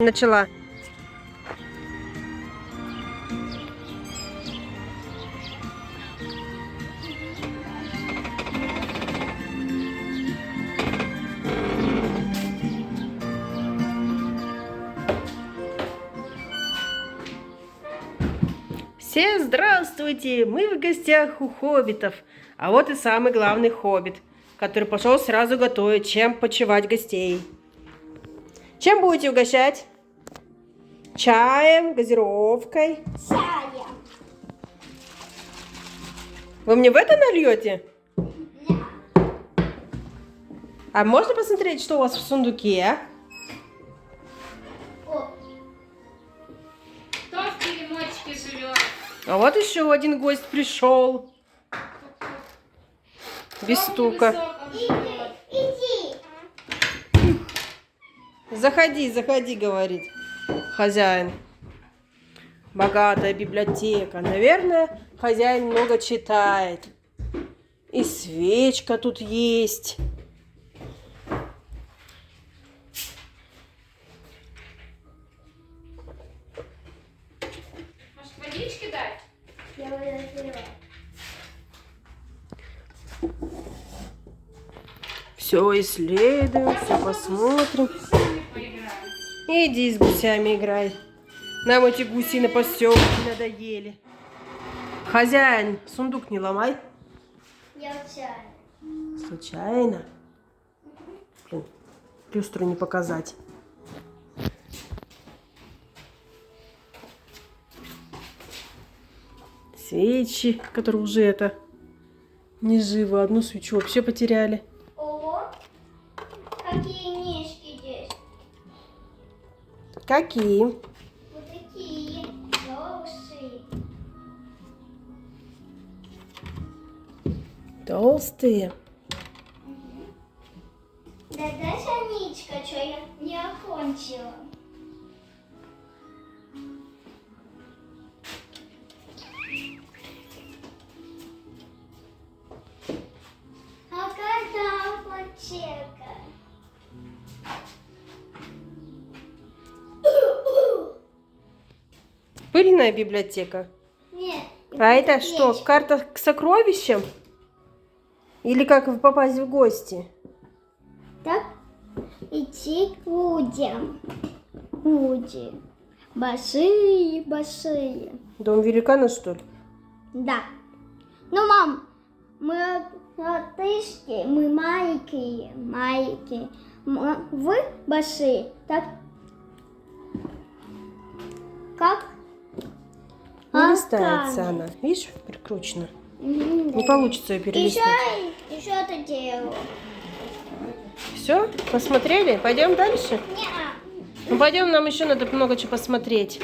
Начала. Всем здравствуйте! Мы в гостях у хоббитов. А вот и самый главный хоббит, который пошел сразу готовить, чем почивать гостей. Чем будете угощать? Чаем, газировкой? Чаем. Вы мне в это нальете? Да. А можно посмотреть, что у вас в сундуке? О, Кто в теремочке живет? А вот еще один гость пришел. Без стука. иди. Заходи, заходи, говорит хозяин. Богатая библиотека. Наверное, хозяин много читает. И свечка тут есть. Может, водички дать? Я выразила. Все исследуем, все посмотрим. Гусями поиграем. Иди с гусями играй. Нам эти гуси на поселке надоели. Хозяин, сундук не ломай. Я чаем. Случайно. Блин, люстру не показать. Свечи, которые уже не живы. Одну свечу вообще потеряли. Ого, какие книжки здесь. Какие? Вот такие толстые. Толстые. Да, Санечка, что я не окончила. А когда аптека? Пыльная библиотека. Нет. А это что, карта к сокровищам? Или как попасть в гости? Так, идти к людям. Люди. Большие, большие. Дом великана, что ли? Да. Ну, мам, мы латышки, мы маленькие, маленькие. Вы большие, так? Как? Не листается она. Видишь, прикручена. Не получится ее перелистнуть. Еще это делаю. Все? Посмотрели? Пойдем дальше? Неа. Ну пойдем, нам еще надо много чего посмотреть.